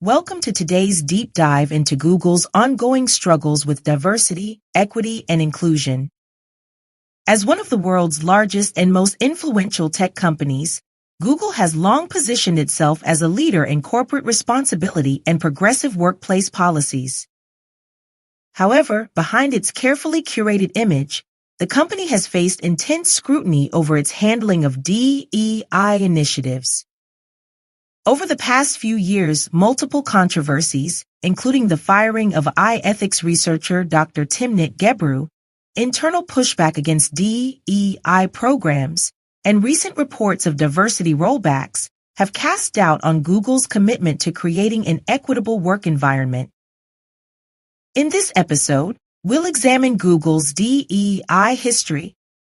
Welcome to today's deep dive into Google's ongoing struggles with diversity, equity, and inclusion. As one of the world's largest and most influential tech companies, Google has long positioned itself as a leader in corporate responsibility and progressive workplace policies. However, behind its carefully curated image, the company has faced intense scrutiny over its handling of DEI initiatives. Over the past few years, multiple controversies, including the firing of AI ethics researcher Dr. Timnit Gebru, internal pushback against DEI programs, and recent reports of diversity rollbacks, have cast doubt on Google's commitment to creating an equitable work environment. In this episode, we'll examine Google's DEI history,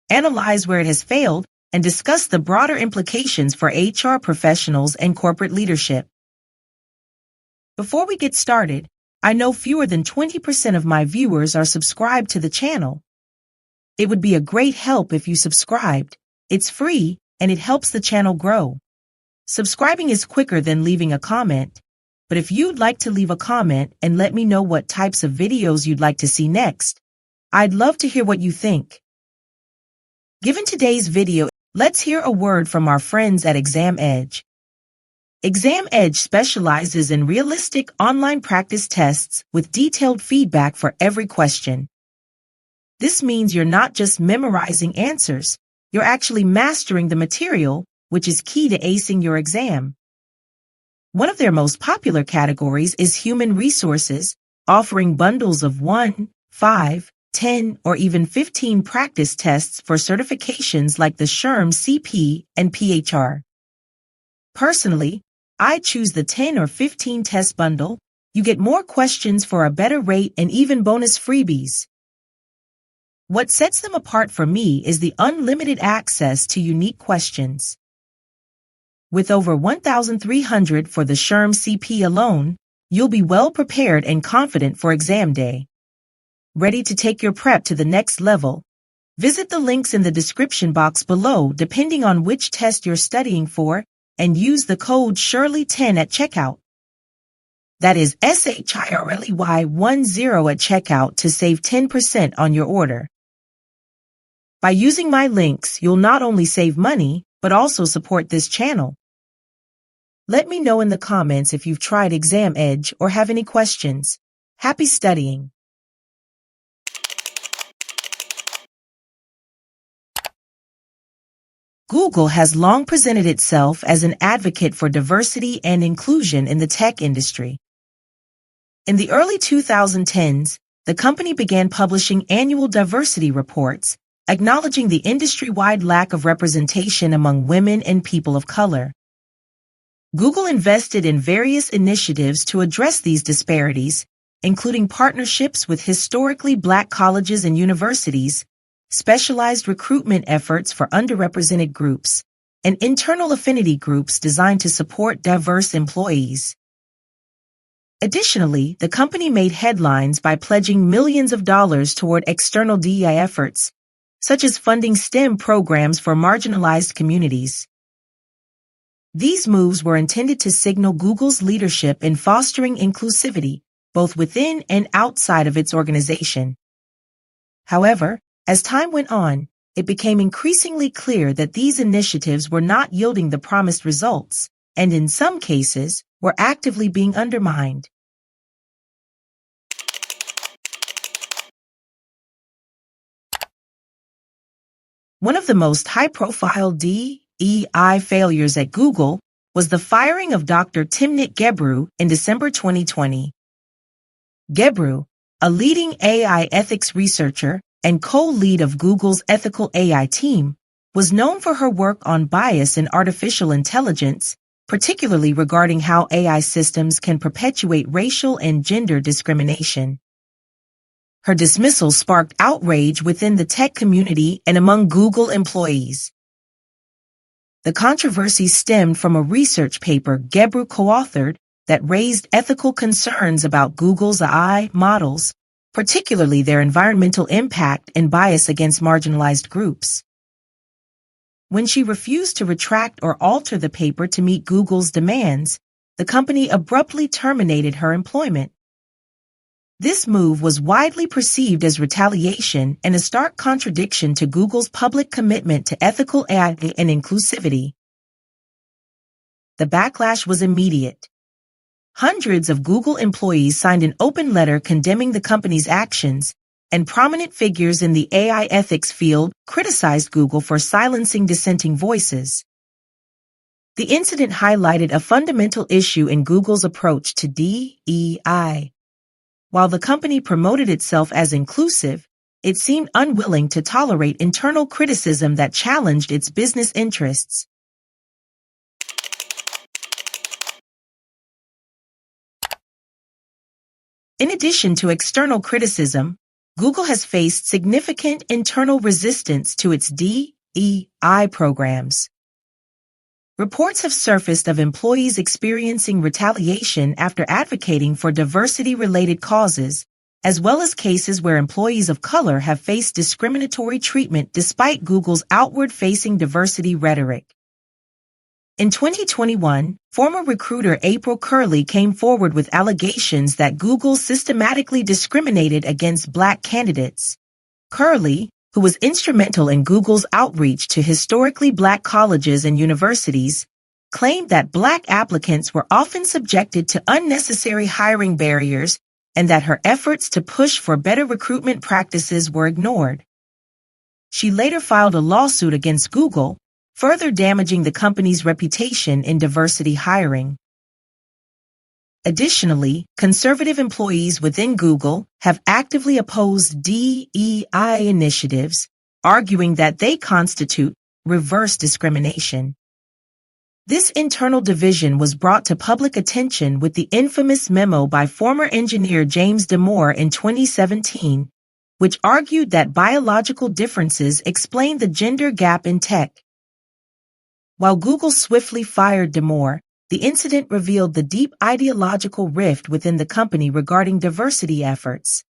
analyze where it has failed, and discuss the broader implications for HR professionals and corporate leadership. Before we get started, I know fewer than 20% of my viewers are subscribed to the channel. It would be a great help if you subscribed. It's free, and it helps the channel grow. Subscribing is quicker than leaving a comment, but if you'd like to leave a comment and let me know what types of videos you'd like to see next, I'd love to hear what you think. Given today's video, let's hear a word from our friends at Exam Edge. Exam Edge specializes in realistic online practice tests with detailed feedback for every question. This means you're not just memorizing answers, you're actually mastering the material, which is key to acing your exam. One of their most popular categories is human resources, offering bundles of 1, 5, 10, or even 15 practice tests for certifications like the SHRM CP and PHR. Personally, I choose the 10 or 15 test bundle. You get more questions for a better rate and even bonus freebies. What sets them apart for me is the unlimited access to unique questions. With over 1,300 for the SHRM CP alone, you'll be well prepared and confident for exam day. Ready to take your prep to the next level? Visit the links in the description box below depending on which test you're studying for, and use the code SHIRLEY10 at checkout. That is SHIRLEY10 at checkout to save 10% on your order. By using my links, you'll not only save money, but also support this channel. Let me know in the comments if you've tried Exam Edge or have any questions. Happy studying! Google has long presented itself as an advocate for diversity and inclusion in the tech industry. In the early 2010s, the company began publishing annual diversity reports, acknowledging the industry-wide lack of representation among women and people of color. Google invested in various initiatives to address these disparities, including partnerships with historically Black colleges and universities, specialized recruitment efforts for underrepresented groups, and internal affinity groups designed to support diverse employees. Additionally, the company made headlines by pledging millions of dollars toward external DEI efforts, such as funding STEM programs for marginalized communities. These moves were intended to signal Google's leadership in fostering inclusivity, both within and outside of its organization. However, as time went on, it became increasingly clear that these initiatives were not yielding the promised results, and in some cases, were actively being undermined. One of the most high-profile DEI failures at Google was the firing of Dr. Timnit Gebru in December 2020. Gebru, a leading AI ethics researcher and co-lead of Google's ethical AI team, was known for her work on bias in artificial intelligence, particularly regarding how AI systems can perpetuate racial and gender discrimination. Her dismissal sparked outrage within the tech community and among Google employees. The controversy stemmed from a research paper Gebru co-authored that raised ethical concerns about Google's AI models, particularly their environmental impact and bias against marginalized groups. When she refused to retract or alter the paper to meet Google's demands, the company abruptly terminated her employment. This move was widely perceived as retaliation and a stark contradiction to Google's public commitment to ethical AI and inclusivity. The backlash was immediate. Hundreds of Google employees signed an open letter condemning the company's actions, and prominent figures in the AI ethics field criticized Google for silencing dissenting voices. The incident highlighted a fundamental issue in Google's approach to DEI. While the company promoted itself as inclusive, it seemed unwilling to tolerate internal criticism that challenged its business interests. In addition to external criticism, Google has faced significant internal resistance to its DEI programs. Reports have surfaced of employees experiencing retaliation after advocating for diversity-related causes, as well as cases where employees of color have faced discriminatory treatment despite Google's outward-facing diversity rhetoric. In 2021, former recruiter April Curley came forward with allegations that Google systematically discriminated against Black candidates. Curley, who was instrumental in Google's outreach to historically Black colleges and universities, claimed that Black applicants were often subjected to unnecessary hiring barriers and that her efforts to push for better recruitment practices were ignored. She later filed a lawsuit against Google, further damaging the company's reputation in diversity hiring. Additionally, conservative employees within Google have actively opposed DEI initiatives, arguing that they constitute reverse discrimination. This internal division was brought to public attention with the infamous memo by former engineer James Damore in 2017, which argued that biological differences explain the gender gap in tech. While Google swiftly fired Damore, the incident revealed the deep ideological rift within the company regarding diversity efforts.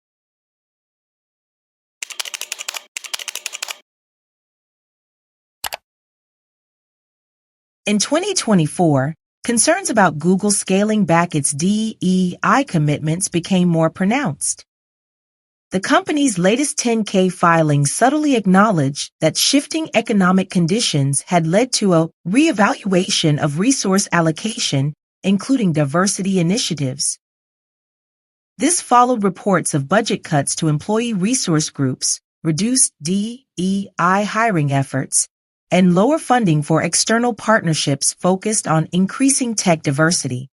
In 2024, concerns about Google scaling back its DEI commitments became more pronounced. The company's latest 10-K filing subtly acknowledged that shifting economic conditions had led to a reevaluation of resource allocation, including diversity initiatives. This followed reports of budget cuts to employee resource groups, reduced DEI hiring efforts, and lower funding for external partnerships focused on increasing tech diversity.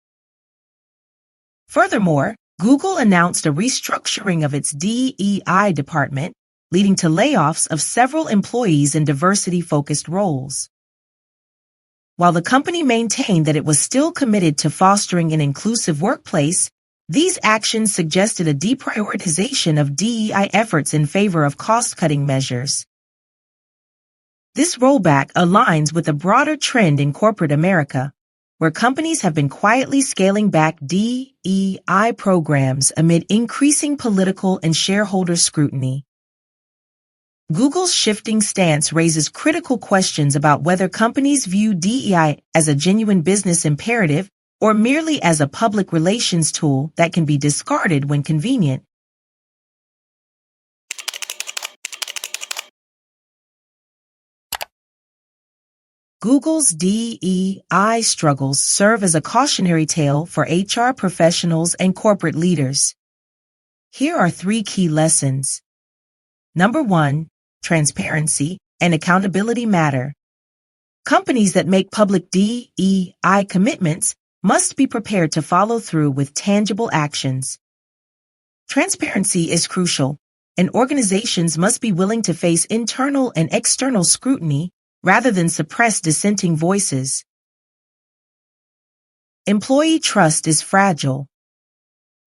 Furthermore, Google announced a restructuring of its DEI department, leading to layoffs of several employees in diversity-focused roles. While the company maintained that it was still committed to fostering an inclusive workplace, these actions suggested a deprioritization of DEI efforts in favor of cost-cutting measures. This rollback aligns with a broader trend in corporate America, where companies have been quietly scaling back DEI programs amid increasing political and shareholder scrutiny. Google's shifting stance raises critical questions about whether companies view DEI as a genuine business imperative or merely as a public relations tool that can be discarded when convenient. Google's DEI struggles serve as a cautionary tale for HR professionals and corporate leaders. Here are 3 key lessons. Number 1, transparency and accountability matter. Companies that make public DEI commitments must be prepared to follow through with tangible actions. Transparency is crucial, and organizations must be willing to face internal and external scrutiny rather than suppress dissenting voices. Employee trust is fragile.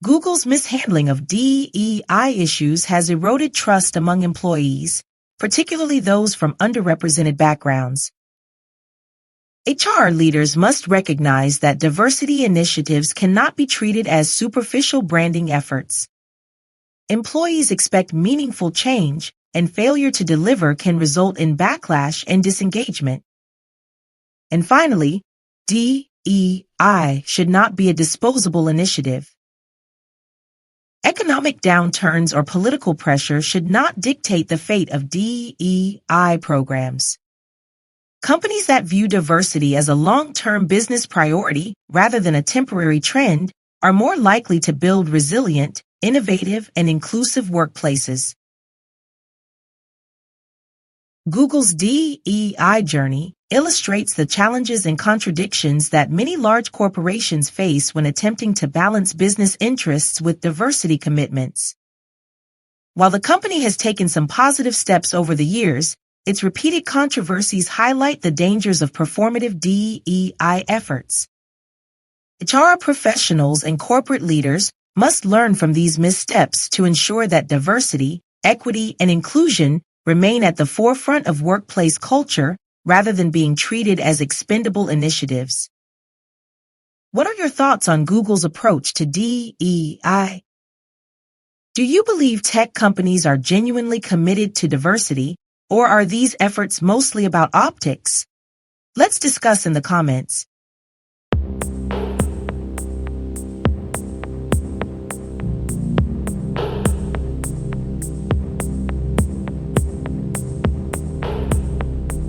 Google's mishandling of DEI issues has eroded trust among employees, particularly those from underrepresented backgrounds. HR leaders must recognize that diversity initiatives cannot be treated as superficial branding efforts. Employees expect meaningful change, and failure to deliver can result in backlash and disengagement. And finally, DEI DEI should not be a disposable initiative. Economic downturns or political pressure should not dictate the fate of DEI programs. Companies that view diversity as a long-term business priority rather than a temporary trend are more likely to build resilient, innovative, and inclusive workplaces. Google's DEI journey illustrates the challenges and contradictions that many large corporations face when attempting to balance business interests with diversity commitments. While the company has taken some positive steps over the years, its repeated controversies highlight the dangers of performative DEI efforts. HR professionals and corporate leaders must learn from these missteps to ensure that diversity, equity, and inclusion remain at the forefront of workplace culture rather than being treated as expendable initiatives. What are your thoughts on Google's approach to DEI? Do you believe tech companies are genuinely committed to diversity, or are these efforts mostly about optics? Let's discuss in the comments.